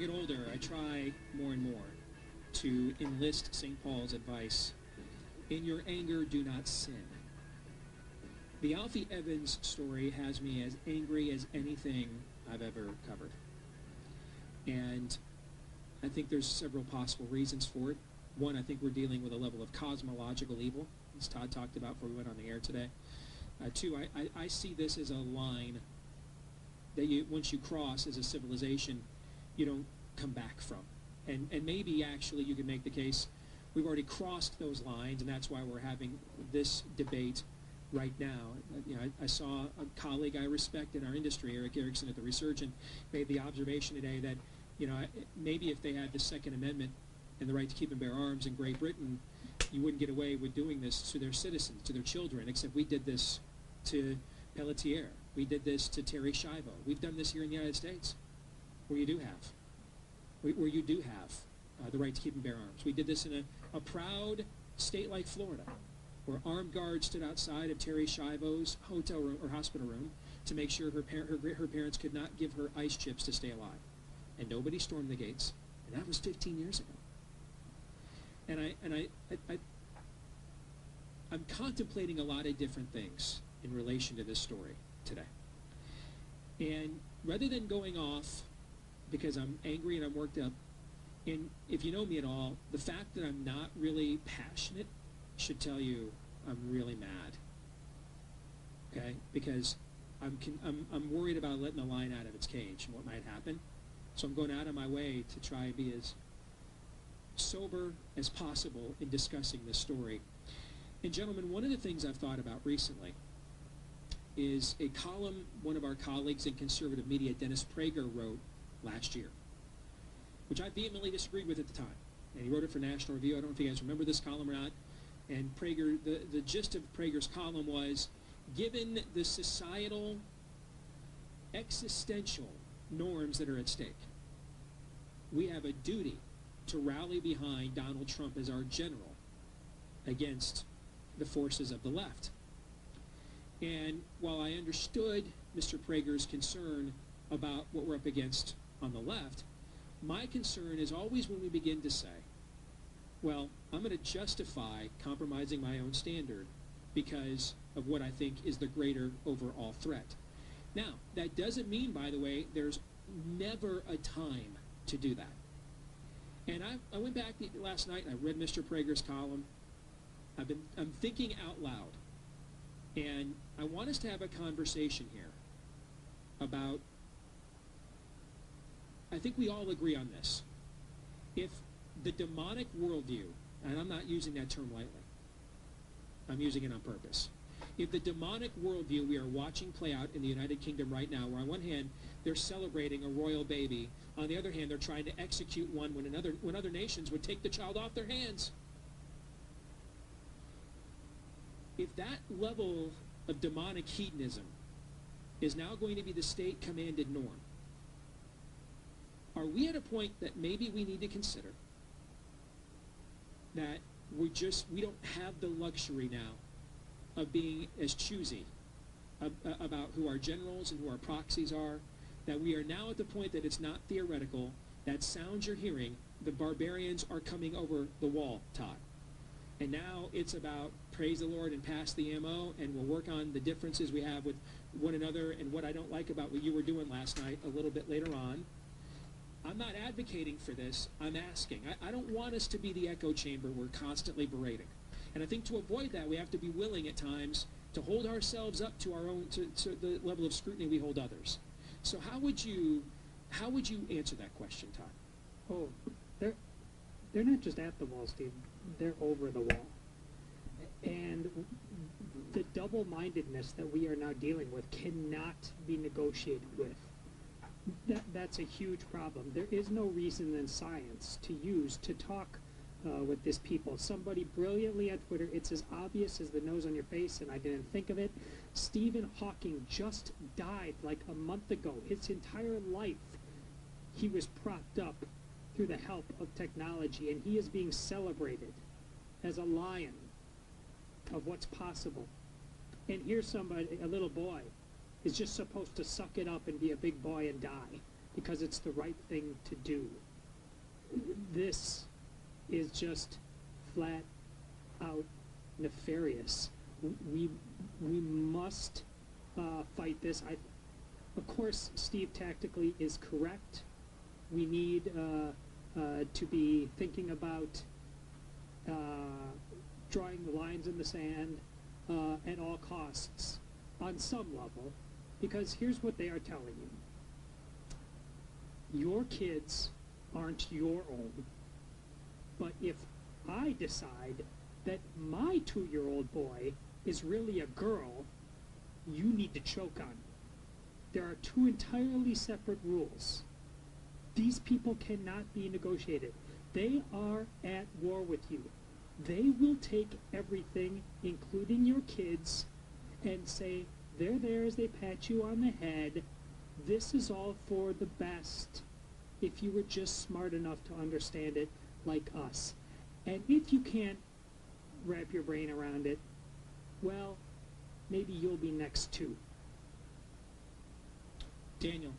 get older, I try more and more to enlist St. Paul's advice. In your anger, do not sin. The Alfie Evans story has me as angry as anything I've ever covered. And I think there's several possible reasons for it. One, I think we're dealing with a level of cosmological evil, as Todd talked about before we went on the air today. Two, I see this as a line that once you cross as a civilization, you don't come back from. And maybe actually you could make the case we've already crossed those lines, and that's why we're having this debate right now. I saw a colleague I respect in our industry, Eric Erickson at the Resurgent, made the observation today that maybe if they had the Second Amendment and the right to keep and bear arms in Great Britain, you wouldn't get away with doing this to their citizens, to their children, except we did this to Pelletier. We did this to Terry Schiavo. We've done this here in the United States, where you do have the right to keep and bear arms. We did this in a proud state like Florida, where armed guards stood outside of Terry Schiavo's hotel room or hospital room to make sure her parents could not give her ice chips to stay alive. And nobody stormed the gates. And that was 15 years ago. And I'm contemplating a lot of different things in relation to this story today. And rather than going off because I'm angry and I'm worked up, and if you know me at all, the fact that I'm not really passionate should tell you I'm really mad. Okay? Because I'm worried about letting the lion out of its cage and what might happen. So I'm going out of my way to try and be as sober as possible in discussing this story. And gentlemen, one of the things I've thought about recently is a column one of our colleagues in conservative media, Dennis Prager, wrote last year, which I vehemently disagreed with at the time. And he wrote it for National Review. I don't know if you guys remember this column or not. And Prager, the gist of Prager's column was, given the societal, existential norms that are at stake, we have a duty to rally behind Donald Trump as our general against the forces of the left. And while I understood Mr. Prager's concern about what we're up against on the left, my concern is always when we begin to say, well, I'm going to justify compromising my own standard because of what I think is the greater overall threat. Now, that doesn't mean, by the way, there's never a time to do that. And I went back last night and I read Mr. Prager's column. I'm thinking out loud. And I want us to have a conversation here about, I think we all agree on this. If the demonic worldview, and I'm not using that term lightly, I'm using it on purpose. If the demonic worldview we are watching play out in the United Kingdom right now, where on one hand they're celebrating a royal baby, on the other hand they're trying to execute one when other nations would take the child off their hands. If that level of demonic hedonism is now going to be the state-commanded norm, are we at a point that maybe we need to consider that we don't have the luxury now of being as choosy about who our generals and who our proxies are, that we are now at the point that it's not theoretical, that sounds you're hearing, the barbarians are coming over the wall, Todd. And now it's about praise the Lord and pass the ammo, and we'll work on the differences we have with one another and what I don't like about what you were doing last night a little bit later on. I'm not advocating for this. I'm asking. I don't want us to be the echo chamber we're constantly berating. And I think to avoid that, we have to be willing at times to hold ourselves up to our own, to the level of scrutiny we hold others. So how would you answer that question, Todd? Oh, they're not just at the wall, Steve. They're over the wall. And the double-mindedness that we are now dealing with cannot be negotiated with. That's a huge problem. There is no reason in science to use to talk with this people. Somebody brilliantly on Twitter, it's as obvious as the nose on your face, and I didn't think of it. Stephen Hawking just died like a month ago. His entire life, he was propped up through the help of technology, and he is being celebrated as a lion of what's possible. And here's somebody, a little boy, is just supposed to suck it up and be a big boy and die. because it's the right thing to do. This is just flat out nefarious. We must fight this. Of course, Steve tactically is correct. We need to be thinking about drawing the lines in the sand at all costs on some level, because here's what they are telling you. Your kids aren't your own, but if I decide that my 2-year-old boy is really a girl, you need to choke on it. There are two entirely separate rules. These people cannot be negotiated. They are at war with you. They will take everything, including your kids, and say, they're there as they pat you on the head. This is all for the best. If you were just smart enough to understand it like us. And if you can't wrap your brain around it, well, maybe you'll be next too. Daniel.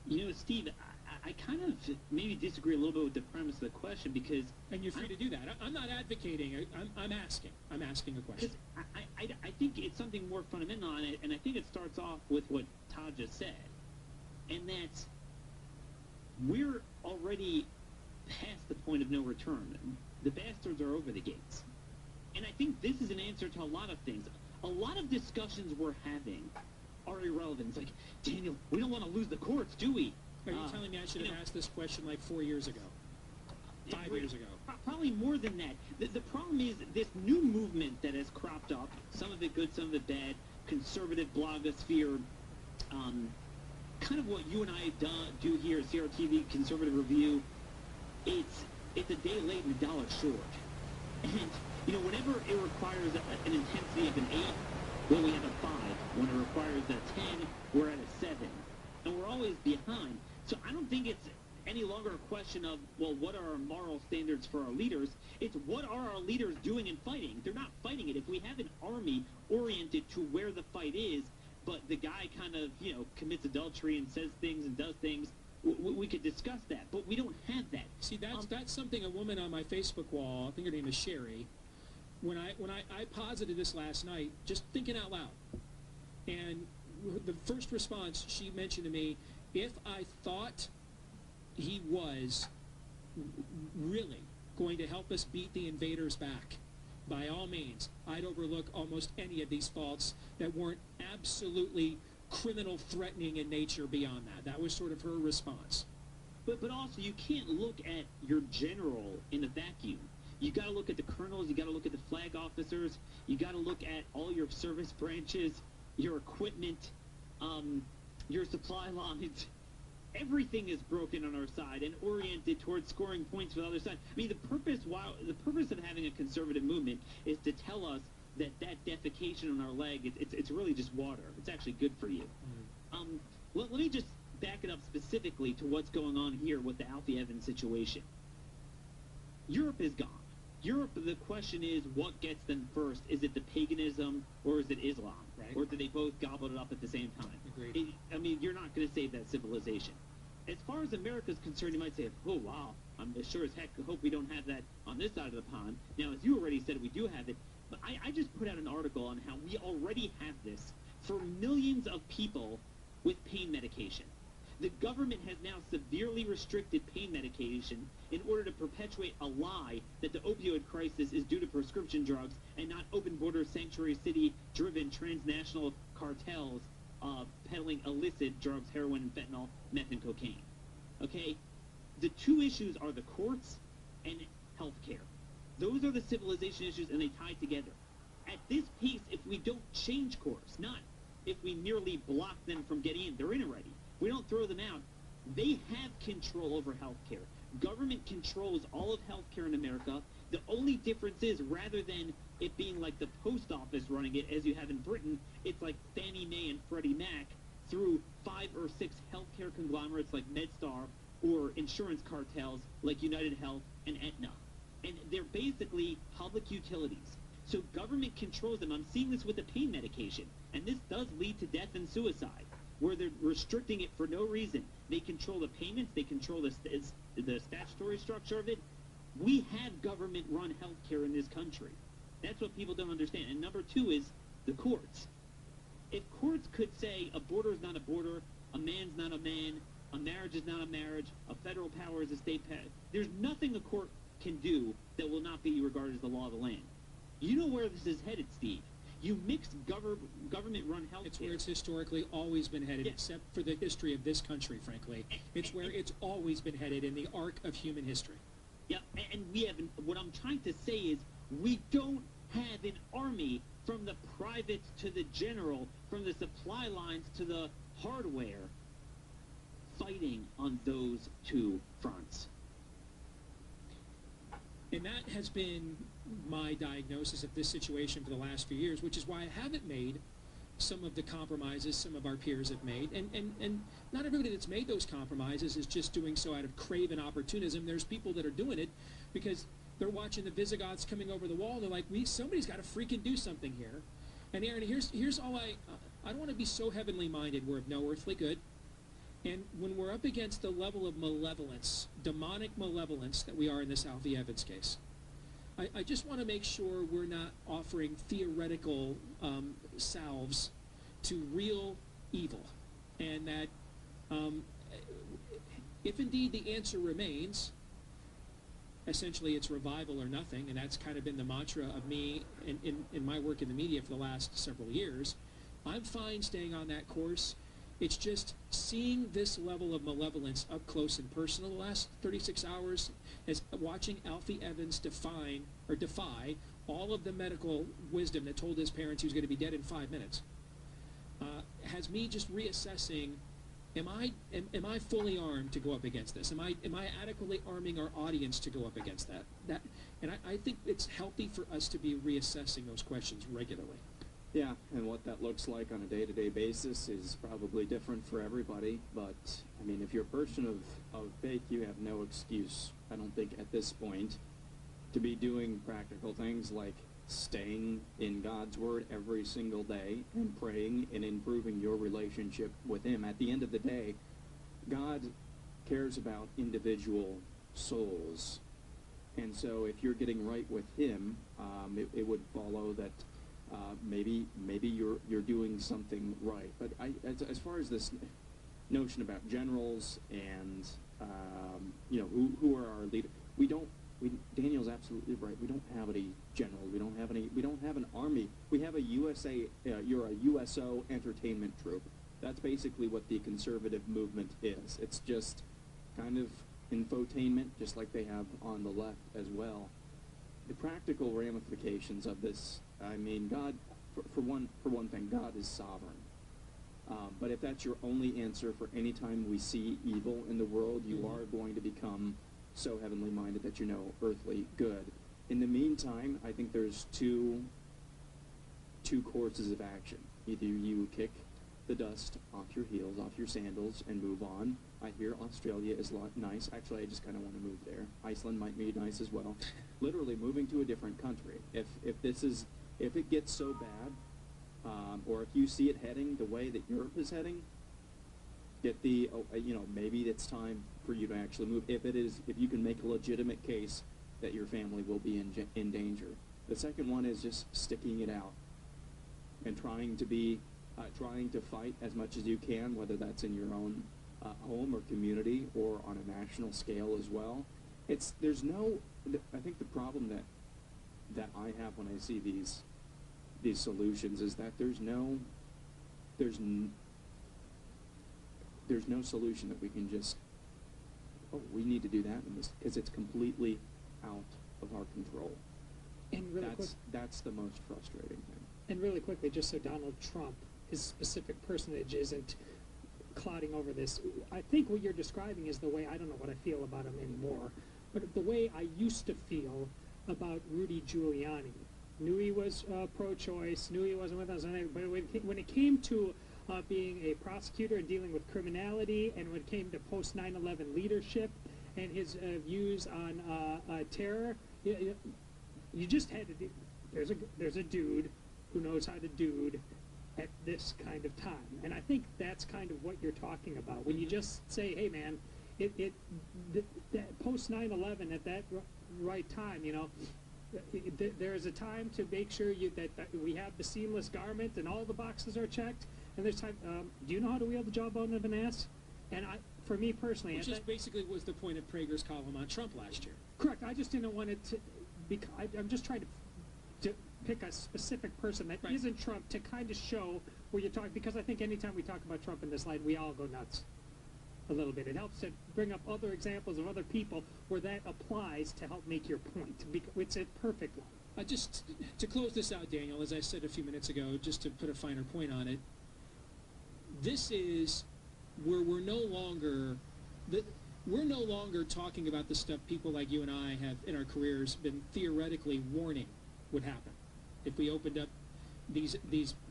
You know, Steve, I kind of maybe disagree a little bit with the premise of the question, because... And you're free to do that. I'm not advocating. I'm asking. I'm asking a question. I think it's something more fundamental on it, and I think it starts off with what Todd just said. And that's, we're already past the point of no return. The bastards are over the gates. And I think this is an answer to a lot of things. A lot of discussions we're having are irrelevant. It's like, Daniel, we don't want to lose the courts, do we? Are you telling me I should have asked this question like 4 years ago? 5 years ago? Probably more than that. The problem is this new movement that has cropped up, some of it good, some of it bad, conservative blogosphere, kind of what you and I do here at CRTV, Conservative Review. It's a day late and a dollar short. And, you know, whenever it requires an intensity of an 8, well, we have a 5. When it requires a 10, we're at a 7. And we're always behind. So I don't think it's any longer a question of, well, what are our moral standards for our leaders? It's what are our leaders doing and fighting? They're not fighting it. If we have an army oriented to where the fight is, but the guy kind of, you know, commits adultery and says things and does things, we could discuss that. But we don't have that. See, that's something a woman on my Facebook wall, I think her name is Sherry, when I posited this last night, just thinking out loud. And the first response she mentioned to me, if I thought he was really going to help us beat the invaders back, by all means, I'd overlook almost any of these faults that weren't absolutely criminal threatening in nature beyond that. That was sort of her response. But also, you can't look at your general in a vacuum. You got to look at the colonels, you got to look at the flag officers, you got to look at all your service branches, your equipment, your supply lines. Everything is broken on our side and oriented towards scoring points for the other side. I mean, the purpose of having a conservative movement is to tell us that defecation on our leg, it's really just water. It's actually good for you. Let me just back it up specifically to what's going on here with the Alfie Evans situation. Europe is gone. Europe, the question is, what gets them first? Is it the paganism or is it Islam? Right. Or do they both gobble it up at the same time? Agreed. I mean, you're not going to save that civilization. As far as America's concerned, you might say, oh, wow, I'm sure as heck hope we don't have that on this side of the pond. Now, as you already said, we do have it. But I just put out an article on how we already have this for millions of people with pain medication. The government has now severely restricted pain medication in order to perpetuate a lie that the opioid crisis is due to prescription drugs and not open-border, sanctuary city-driven transnational cartels peddling illicit drugs, heroin and fentanyl, meth and cocaine. Okay? The two issues are the courts and healthcare. Those are the civilization issues, and they tie together. At this pace, if we don't change course, not if we merely block them from getting in, they're in already. We don't throw them out. They have control over healthcare. Government controls all of healthcare in America. The only difference is, rather than it being like the post office running it, as you have in Britain, it's like Fannie Mae and Freddie Mac through 5 or 6 healthcare conglomerates like MedStar or insurance cartels like United Health and Aetna. And they're basically public utilities. So government controls them. I'm seeing this with the pain medication. And this does lead to death and suicide. where they're restricting it for no reason. They control the payments. They control the statutory structure of it. We have government-run healthcare in this country. That's what people don't understand. And number two is the courts. If courts could say a border is not a border, a man's not a man, a marriage is not a marriage, a federal power is a state power, there's nothing a court can do that will not be regarded as the law of the land. You know where this is headed, Steve. You mix government-run health It's care. where it's historically always been headed, Yeah. except for the history of this country, frankly. It's where it's always been headed in the arc of human history. Yeah, and we have, what I'm trying to say is we don't have an army from the private to the general, from the supply lines to the hardware, fighting on those two fronts. And that has been my diagnosis of this situation for the last few years, which is why I haven't made some of the compromises some of our peers have made. And not everybody that's made those compromises is just doing so out of craven opportunism. There's people that are doing it because they're watching the Visigoths coming over the wall. They're like, somebody's got to freaking do something here. And Aaron, here's all I don't want to be so heavenly minded. We're of no earthly good. And when we're up against the level of malevolence, demonic malevolence that we are in this Alfie Evans case, I just want to make sure we're not offering theoretical salves to real evil. And that if indeed the answer remains, essentially it's revival or nothing, and that's kind of been the mantra of me in my work in the media for the last several years, I'm fine staying on that course. It's just seeing this level of malevolence up close and personal the last 36 hours, as watching Alfie Evans defy all of the medical wisdom that told his parents he was going to be dead in 5 minutes, has me just reassessing, am I fully armed to go up against this? Am I adequately arming our audience to go up against that? And I think it's healthy for us to be reassessing those questions regularly. Yeah, and what that looks like on a day-to-day basis is probably different for everybody, but, I mean, if you're a person of faith, you have no excuse, I don't think, at this point, to be doing practical things like staying in God's Word every single day and praying and improving your relationship with Him. At the end of the day, God cares about individual souls, and so if you're getting right with Him, it would follow that maybe you're doing something right. But as far as this notion about generals and who are our leaders, Daniel's absolutely right. We don't have any generals. We don't have an army. We have a you're a USO entertainment troupe. That's basically what the conservative movement is. It's just kind of infotainment, just like they have on the left as well. The practical ramifications of this, I mean, God, for one thing, God is sovereign. But if that's your only answer for any time we see evil in the world, you are going to become so heavenly minded that you know earthly good. In the meantime, I think there's two courses of action. Either you kick the dust off your heels, off your sandals, and move on. I hear Australia is nice. Actually, I just kind of want to move there. Iceland might be nice as well. Literally moving to a different country. If it gets so bad, or if you see it heading the way that Europe is heading, maybe it's time for you to actually move. If you can make a legitimate case that your family will be in danger. The second one is just sticking it out and trying to fight as much as you can, whether that's in your own home or community or on a national scale as well. I think the problem that I have when I see these solutions is that there's no solution that we can just, we need to do that because it's completely out of our control. And really That's the most frustrating thing. And really quickly, just so Donald Trump, his specific personage, isn't clouding over this, I think what you're describing is the way, I don't know what I feel about him anymore, but the way I used to feel about Rudy Giuliani. Knew he was pro-choice, knew he wasn't with us, but when it came to being a prosecutor and dealing with criminality, and when it came to post-9/11 leadership and his views on terror, you just had to do. There's a dude who knows how to dude, at this kind of time. And I think that's kind of what you're talking about. When you just say, hey, man, that post 9/11 at that right time, you know, there's a time to make sure that we have the seamless garment and all the boxes are checked. And there's time, do you know how to wield the jawbone of an ass? And for me personally, Which just basically was the point of Prager's column on Trump last year. correct. I just didn't want it to, because I'm just trying to pick a specific person that Right. isn't Trump to kind of show where you're talking, because I think anytime we talk about Trump in this light, we all go nuts a little bit. It helps to bring up other examples of other people where that applies to help make your point. It's a perfect one. Just to close this out, Daniel, as I said a few minutes ago, just to put a finer point on it, this is where we're no longer talking about the stuff people like you and I have in our careers been theoretically warning would happen if we opened up these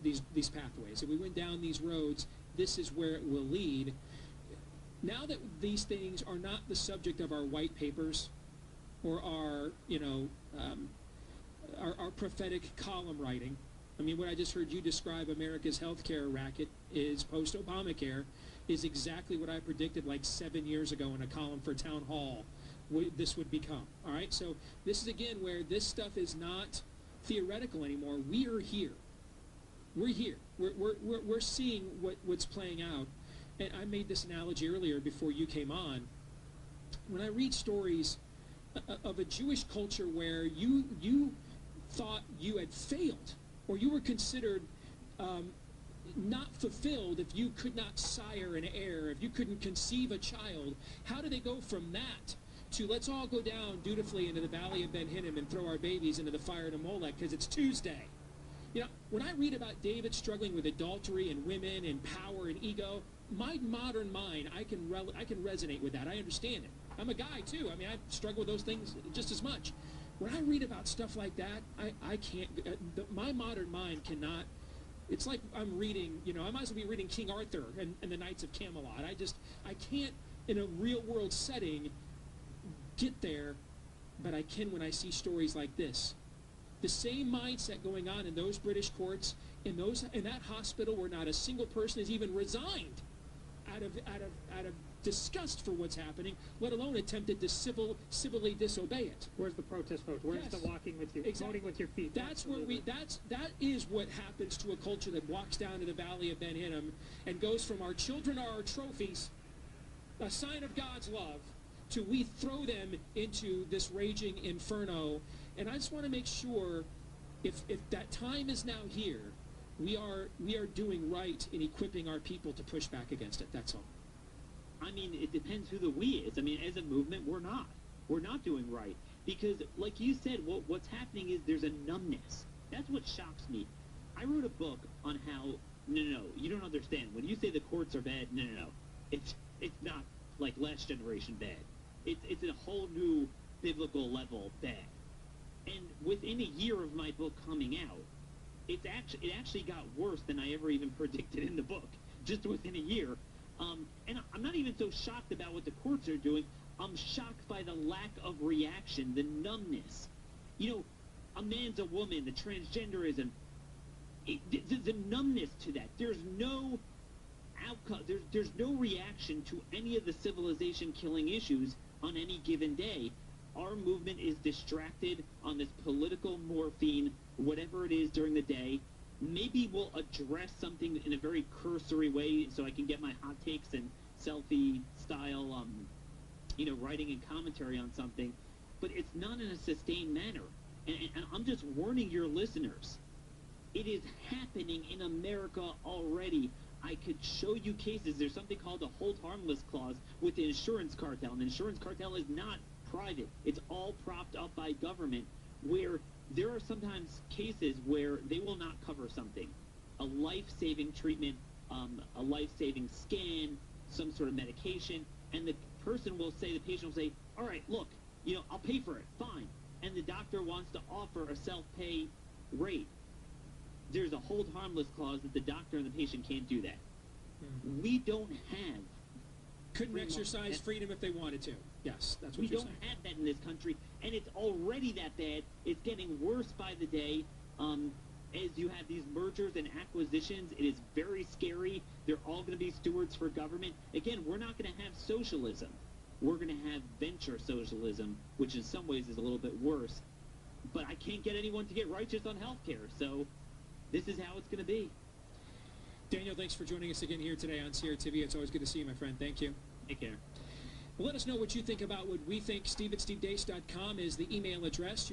pathways. If we went down these roads, this is where it will lead. Now that these things are not the subject of our white papers or our, our prophetic column writing. I mean, what I just heard you describe America's healthcare racket is post-Obamacare is exactly what I predicted like 7 years ago in a column for Town Hall this would become. All right, so this is again where this stuff is not theoretical anymore. We are here. We're here. We're seeing what's playing out. And I made this analogy earlier before you came on. When I read stories of a Jewish culture where you thought you had failed, or you were considered not fulfilled if you could not sire an heir, if you couldn't conceive a child, how do they go from that to let's all go down dutifully into the valley of Ben Hinnom and throw our babies into the fire to Molech because it's Tuesday? You know, when I read about David struggling with adultery and women and power and ego, my modern mind, I can resonate with that. I understand it. I'm a guy too. I mean, I struggle with those things just as much. When I read about stuff like that, I can't. My modern mind cannot. It's like I'm reading. I might as well be reading King Arthur and the Knights of Camelot. I can't in a real world setting get there, but I can when I see stories like this. The same mindset going on in those British courts, in that hospital where not a single person has even resigned out of disgust for what's happening, let alone attempted to civilly disobey it. Where's the protest vote? Where's the walking with your voting with your feet? That's where that is what happens to a culture that walks down to the valley of Ben Hinnom and goes from our children are our trophies, a sign of God's love, to we throw them into this raging inferno. And I just want to make sure if that time is now here, we are doing right in equipping our people to push back against it. That's all. I mean, it depends who the we is. I mean, as a movement, we're not doing right. Because, like you said, what's happening is there's a numbness. That's what shocks me. I wrote a book on how, no, you don't understand. When you say the courts are bad, no. It's not like last generation bad. It's a whole new biblical level bad. And within a year of my book coming out, it actually got worse than I ever even predicted in the book, just within a year. And I'm not even so shocked about what the courts are doing. I'm shocked by the lack of reaction, the numbness. A man's a woman, the transgenderism, the numbness to that. There's no outcome. There's no reaction to any of the civilization-killing issues on any given day. Our movement is distracted on this political morphine, whatever it is during the day. Maybe we'll address something in a very cursory way so I can get my hot takes and selfie style, writing and commentary on something. But it's not in a sustained manner. And I'm just warning your listeners. It is happening in America already. I could show you cases. There's something called a hold harmless clause with the insurance cartel. And the insurance cartel is not private. It's all propped up by government, where there are sometimes cases where they will not cover something. A life-saving treatment, a life-saving scan, some sort of medication, and the patient will say, all right, look, I'll pay for it, fine. And the doctor wants to offer a self-pay rate. There's a hold harmless clause that the doctor and the patient can't do that. Mm-hmm. We don't have... Couldn't exercise freedom if they wanted to. Yes, that's what you're saying. We don't have that in this country, and it's already that bad. It's getting worse by the day. And as you have these mergers and acquisitions, it is very scary. They're all going to be stewards for government. Again, we're not going to have socialism. We're going to have venture socialism, which in some ways is a little bit worse. But I can't get anyone to get righteous on healthcare, so this is how it's going to be. Daniel, thanks for joining us again here today on Sierra TV. It's always good to see you, my friend. Thank you. Take care. Well, let us know what you think about what we think. Steve at stevedeace.com is the email address.